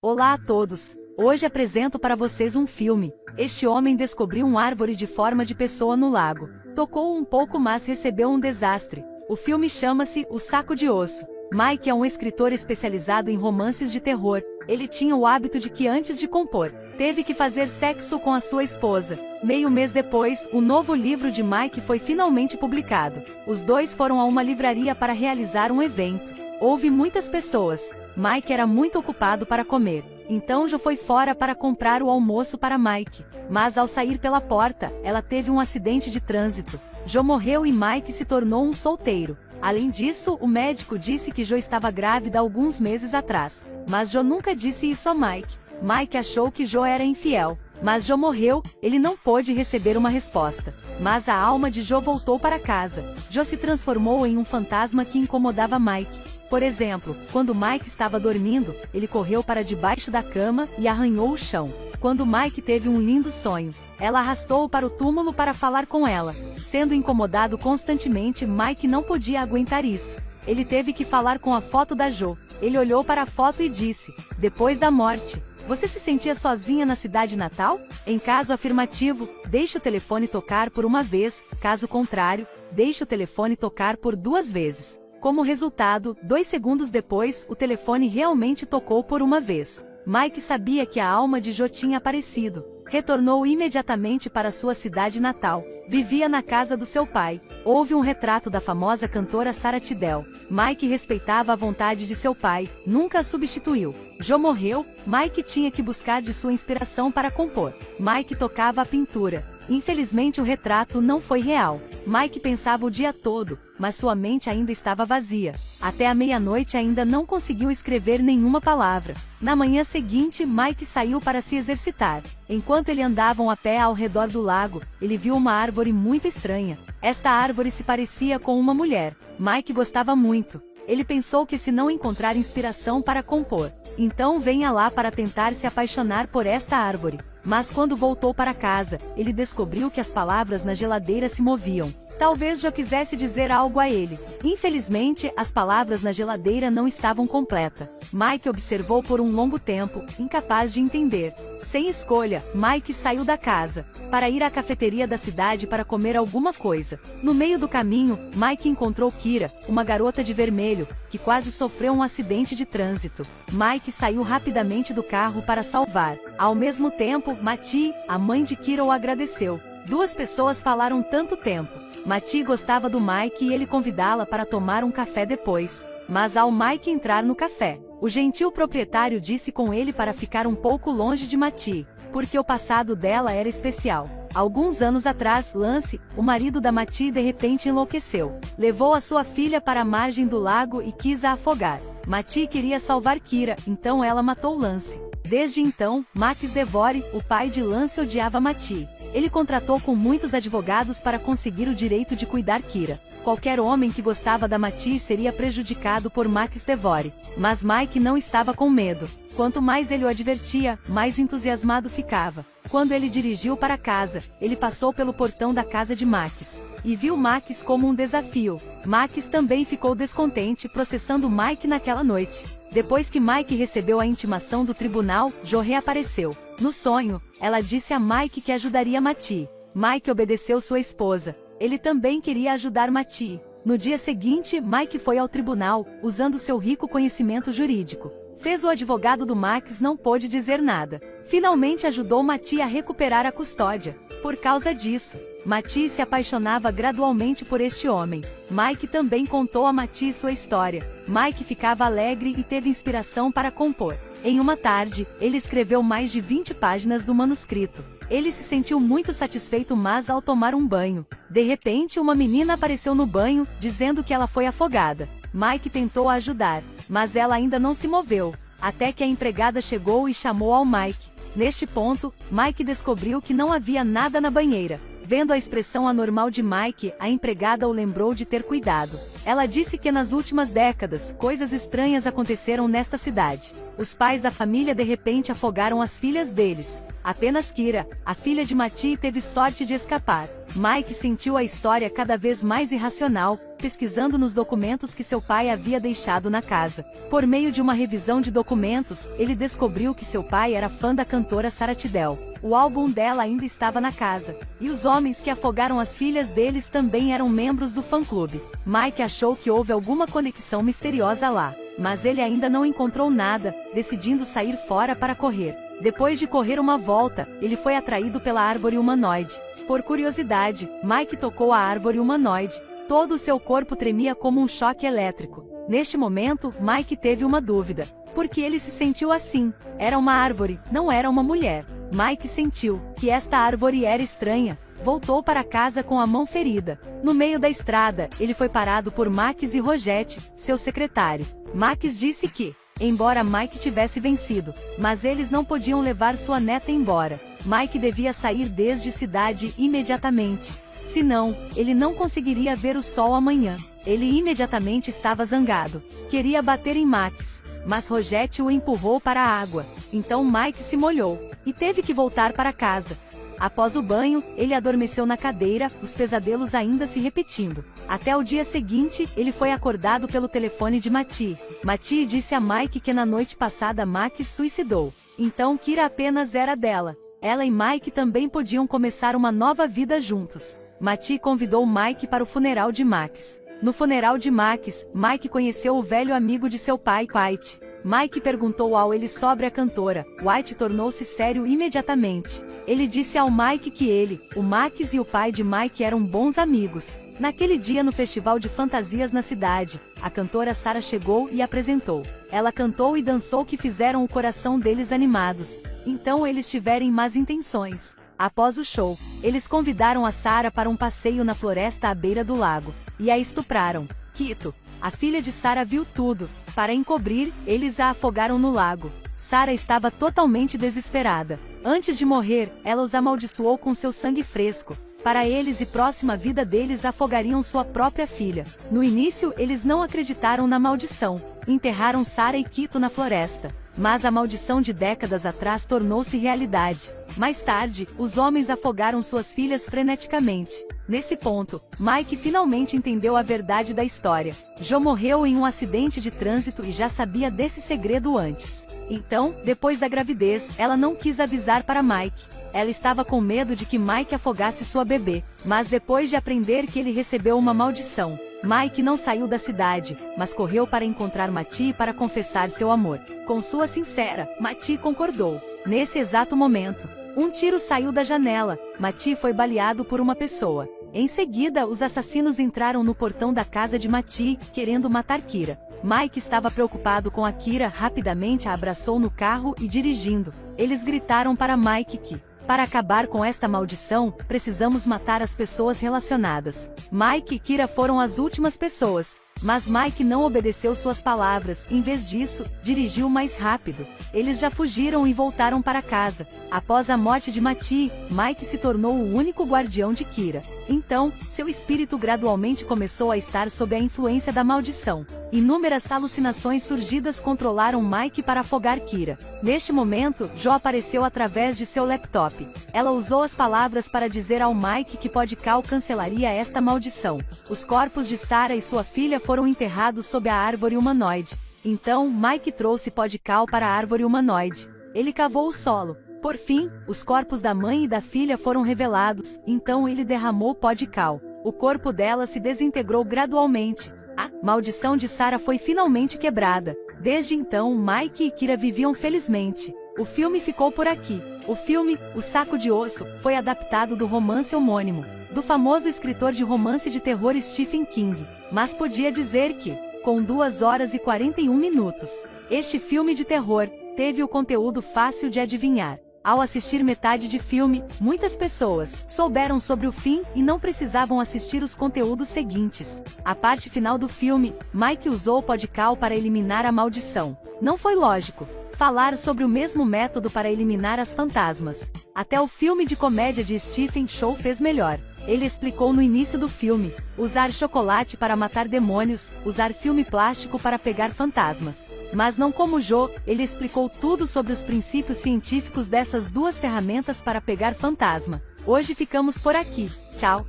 Olá a todos! Hoje apresento para vocês um filme. Este homem descobriu uma árvore de forma de pessoa no lago. Tocou um pouco, mas recebeu um desastre. O filme chama-se O Saco de Osso. Mike é um escritor especializado em romances de terror. Ele tinha o hábito de que antes de compor, teve que fazer sexo com a sua esposa. Meio mês depois, o novo livro de Mike foi finalmente publicado. Os dois foram a uma livraria para realizar um evento. Houve muitas pessoas. Mike era muito ocupado para comer. Então Jo foi fora para comprar o almoço para Mike. Mas ao sair pela porta, ela teve um acidente de trânsito. Jo morreu e Mike se tornou um solteiro. Além disso, o médico disse que Jo estava grávida alguns meses atrás. Mas Jo nunca disse isso a Mike. Mike achou que Jo era infiel. Mas Jo morreu, ele não pôde receber uma resposta. Mas a alma de Jo voltou para casa. Jo se transformou em um fantasma que incomodava Mike. Por exemplo, quando Mike estava dormindo, ele correu para debaixo da cama e arranhou o chão. Quando Mike teve um lindo sonho, ela arrastou-o para o túmulo para falar com ela. Sendo incomodado constantemente, Mike não podia aguentar isso. Ele teve que falar com a foto da Jo. Ele olhou para a foto e disse: "Depois da morte, você se sentia sozinha na cidade natal? Em caso afirmativo, deixe o telefone tocar por uma vez, caso contrário, deixe o telefone tocar por 2 vezes. Como resultado, 2 segundos depois, o telefone realmente tocou por uma vez. Mike sabia que a alma de Jo tinha aparecido. Retornou imediatamente para sua cidade natal. Vivia na casa do seu pai. Houve um retrato da famosa cantora Sarah Tidell. Mike respeitava a vontade de seu pai, nunca a substituiu. Jo morreu, Mike tinha que buscar de sua inspiração para compor. Mike tocava a pintura. Infelizmente o retrato não foi real. Mike pensava o dia todo, mas sua mente ainda estava vazia. Até a meia-noite ainda não conseguiu escrever nenhuma palavra. Na manhã seguinte, Mike saiu para se exercitar. Enquanto ele andavam a pé ao redor do lago, ele viu uma árvore muito estranha. Esta árvore se parecia com uma mulher. Mike gostava muito. Ele pensou que se não encontrar inspiração para compor, então venha lá para tentar se apaixonar por esta árvore. Mas quando voltou para casa, ele descobriu que as palavras na geladeira se moviam. Talvez Jo quisesse dizer algo a ele. Infelizmente, as palavras na geladeira não estavam completas. Mike observou por um longo tempo, incapaz de entender. Sem escolha, Mike saiu da casa, para ir à cafeteria da cidade para comer alguma coisa. No meio do caminho, Mike encontrou Kira, uma garota de vermelho, que quase sofreu um acidente de trânsito. Mike saiu rapidamente do carro para salvar. Ao mesmo tempo, Mati, a mãe de Kira, o agradeceu. 2 pessoas falaram tanto tempo. Mati gostava do Mike e ele convidá-la para tomar um café depois. Mas ao Mike entrar no café, o gentil proprietário disse com ele para ficar um pouco longe de Mati, porque o passado dela era especial. Alguns anos atrás, Lance, o marido da Mati, de repente enlouqueceu. Levou a sua filha para a margem do lago e quis a afogar. Mati queria salvar Kira, então ela matou Lance. Desde então, Max Devore, o pai de Lance, odiava Mati. Ele contratou com muitos advogados para conseguir o direito de cuidar Kira. Qualquer homem que gostava da Mati seria prejudicado por Max Devore. Mas Mike não estava com medo. Quanto mais ele o advertia, mais entusiasmado ficava. Quando ele dirigiu para casa, ele passou pelo portão da casa de Max e viu Max como um desafio. Max também ficou descontente, processando Mike naquela noite. Depois que Mike recebeu a intimação do tribunal, Jo reapareceu. No sonho, ela disse a Mike que ajudaria Mati. Mike obedeceu sua esposa. Ele também queria ajudar Mati. No dia seguinte, Mike foi ao tribunal, usando seu rico conhecimento jurídico. Fez o advogado do Max não pôde dizer nada. Finalmente ajudou Mati a recuperar a custódia. Por causa disso, Mati se apaixonava gradualmente por este homem. Mike também contou a Mati sua história. Mike ficava alegre e teve inspiração para compor. Em uma tarde, ele escreveu mais de 20 páginas do manuscrito. Ele se sentiu muito satisfeito, mas ao tomar um banho, de repente uma menina apareceu no banho, dizendo que ela foi afogada. Mike tentou a ajudar, mas ela ainda não se moveu, até que a empregada chegou e chamou ao Mike. Neste ponto, Mike descobriu que não havia nada na banheira. Vendo a expressão anormal de Mike, a empregada o lembrou de ter cuidado. Ela disse que nas últimas décadas, coisas estranhas aconteceram nesta cidade. Os pais da família de repente afogaram as filhas deles. Apenas Kira, a filha de Mattie, teve sorte de escapar. Mike sentiu a história cada vez mais irracional, pesquisando nos documentos que seu pai havia deixado na casa. Por meio de uma revisão de documentos, ele descobriu que seu pai era fã da cantora Sarah Tidell. O álbum dela ainda estava na casa, e os homens que afogaram as filhas deles também eram membros do fã-clube. Mike achou que houve alguma conexão misteriosa lá, mas ele ainda não encontrou nada, decidindo sair fora para correr. Depois de correr uma volta, ele foi atraído pela árvore humanoide. Por curiosidade, Mike tocou a árvore humanoide. Todo o seu corpo tremia como um choque elétrico. Neste momento, Mike teve uma dúvida. Por que ele se sentiu assim? Era uma árvore, não era uma mulher. Mike sentiu que esta árvore era estranha. Voltou para casa com a mão ferida. No meio da estrada, ele foi parado por Max e Rogette, seu secretário. Max disse que, embora Mike tivesse vencido, mas eles não podiam levar sua neta embora. Mike devia sair desde cidade imediatamente. Senão, ele não conseguiria ver o sol amanhã. Ele imediatamente estava zangado. Queria bater em Max, mas Rogette o empurrou para a água. Então Mike se molhou e teve que voltar para casa. Após o banho, ele adormeceu na cadeira, os pesadelos ainda se repetindo. Até o dia seguinte, ele foi acordado pelo telefone de Mattie. Mattie disse a Mike que na noite passada Max suicidou. Então Kira apenas era dela. Ela e Mike também podiam começar uma nova vida juntos. Mattie convidou Mike para o funeral de Max. No funeral de Max, Mike conheceu o velho amigo de seu pai, White. Mike perguntou ao ele sobre a cantora. White tornou-se sério imediatamente. Ele disse ao Mike que ele, o Max e o pai de Mike eram bons amigos. Naquele dia no festival de fantasias na cidade, a cantora Sarah chegou e apresentou. Ela cantou e dançou que fizeram o coração deles animados. Então eles tiveram más intenções. Após o show, eles convidaram a Sarah para um passeio na floresta à beira do lago, e a estupraram. Kito, a filha de Sarah, viu tudo. Para encobrir, eles a afogaram no lago. Sarah estava totalmente desesperada. Antes de morrer, ela os amaldiçoou com seu sangue fresco. Para eles e próxima vida deles afogariam sua própria filha. No início, eles não acreditaram na maldição. Enterraram Sarah e Kito na floresta. Mas a maldição de décadas atrás tornou-se realidade. Mais tarde, os homens afogaram suas filhas freneticamente. Nesse ponto, Mike finalmente entendeu a verdade da história. Jo morreu em um acidente de trânsito e já sabia desse segredo antes. Então, depois da gravidez, ela não quis avisar para Mike. Ela estava com medo de que Mike afogasse sua bebê. Mas depois de aprender que ele recebeu uma maldição, Mike não saiu da cidade, mas correu para encontrar Mattie para confessar seu amor. Com sua sincera, Mattie concordou. Nesse exato momento, um tiro saiu da janela. Mattie foi baleado por uma pessoa. Em seguida, os assassinos entraram no portão da casa de Mattie, querendo matar Kira. Mike estava preocupado com a Kira, rapidamente a abraçou no carro e dirigindo. Eles gritaram para Mike que, para acabar com esta maldição, precisamos matar as pessoas relacionadas. Mike e Kira foram as últimas pessoas. Mas Mike não obedeceu suas palavras, em vez disso, dirigiu mais rápido. Eles já fugiram e voltaram para casa. Após a morte de Mattie, Mike se tornou o único guardião de Kira. Então, seu espírito gradualmente começou a estar sob a influência da maldição. Inúmeras alucinações surgidas controlaram Mike para afogar Kira. Neste momento, Jo apareceu através de seu laptop. Ela usou as palavras para dizer ao Mike que Podcal cancelaria esta maldição. Os corpos de Sarah e sua filha foram enterrados sob a árvore humanoide. Então, Mike trouxe Podcal para a árvore humanoide. Ele cavou o solo. Por fim, os corpos da mãe e da filha foram revelados, então ele derramou Podcal. O corpo dela se desintegrou gradualmente. A maldição de Sarah foi finalmente quebrada. Desde então, Mike e Kira viviam felizmente. O filme ficou por aqui. O filme, O Saco de Osso, foi adaptado do romance homônimo, do famoso escritor de romance de terror Stephen King. Mas podia dizer que, com 2 horas e 41 minutos, este filme de terror teve o conteúdo fácil de adivinhar. Ao assistir metade de filme, muitas pessoas souberam sobre o fim e não precisavam assistir os conteúdos seguintes. A parte final do filme, Mike usou o Podcal para eliminar a maldição. Não foi lógico falar sobre o mesmo método para eliminar as fantasmas. Até o filme de comédia de Stephen Chow fez melhor. Ele explicou no início do filme: usar chocolate para matar demônios, usar filme plástico para pegar fantasmas. Mas não como Jo, ele explicou tudo sobre os princípios científicos dessas duas ferramentas para pegar fantasma. Hoje ficamos por aqui. Tchau!